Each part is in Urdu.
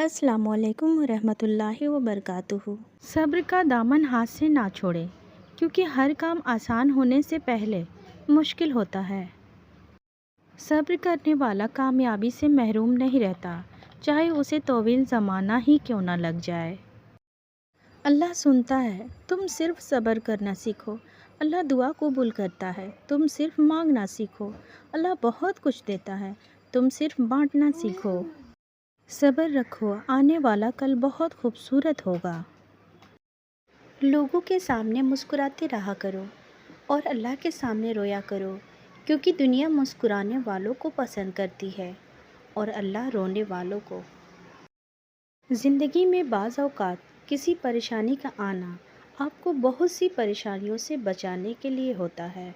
السلام علیکم ورحمۃ اللہ وبرکاتہ۔ صبر کا دامن ہاتھ سے نہ چھوڑے، کیونکہ ہر کام آسان ہونے سے پہلے مشکل ہوتا ہے۔ صبر کرنے والا کامیابی سے محروم نہیں رہتا، چاہے اسے طویل زمانہ ہی کیوں نہ لگ جائے۔ اللہ سنتا ہے، تم صرف صبر کرنا سیکھو۔ اللہ دعا قبول کرتا ہے، تم صرف مانگنا سیکھو۔ اللہ بہت کچھ دیتا ہے، تم صرف بانٹنا سیکھو۔ صبر رکھو، آنے والا کل بہت خوبصورت ہوگا۔ لوگوں کے سامنے مسکراتے رہا کرو اور اللہ کے سامنے رویا کرو، کیونکہ دنیا مسکرانے والوں کو پسند کرتی ہے اور اللہ رونے والوں کو۔ زندگی میں بعض اوقات کسی پریشانی کا آنا آپ کو بہت سی پریشانیوں سے بچانے کے لیے ہوتا ہے۔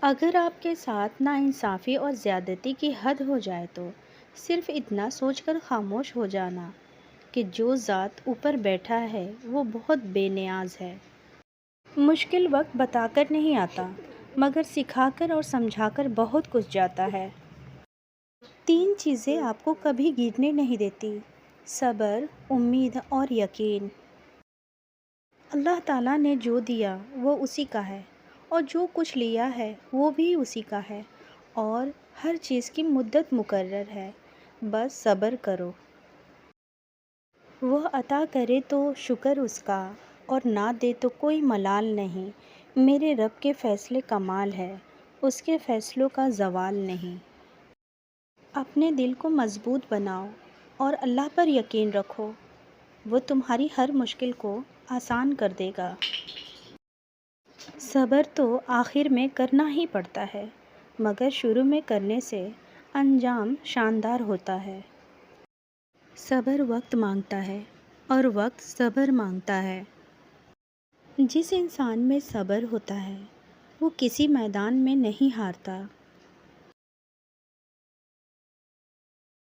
اگر آپ کے ساتھ ناانصافی اور زیادتی کی حد ہو جائے تو صرف اتنا سوچ کر خاموش ہو جانا کہ جو ذات اوپر بیٹھا ہے وہ بہت بے نیاز ہے۔ مشکل وقت بتا کر نہیں آتا، مگر سکھا کر اور سمجھا کر بہت کچھ جاتا ہے۔ 3 چیزیں آپ کو کبھی گرنے نہیں دیتی: صبر، امید اور یقین۔ اللہ تعالیٰ نے جو دیا وہ اسی کا ہے، اور جو کچھ لیا ہے وہ بھی اسی کا ہے، اور ہر چیز کی مدت مقرر ہے، بس صبر کرو۔ وہ عطا کرے تو شکر اس کا، اور نہ دے تو کوئی ملال نہیں۔ میرے رب کے فیصلے کمال ہے، اس کے فیصلوں کا زوال نہیں۔ اپنے دل کو مضبوط بناؤ اور اللہ پر یقین رکھو، وہ تمہاری ہر مشکل کو آسان کر دے گا۔ صبر تو آخر میں کرنا ہی پڑتا ہے، مگر شروع میں کرنے سے انجام شاندار ہوتا ہے۔ صبر وقت مانگتا ہے اور وقت صبر مانگتا ہے۔ جس انسان میں صبر ہوتا ہے وہ کسی میدان میں نہیں ہارتا،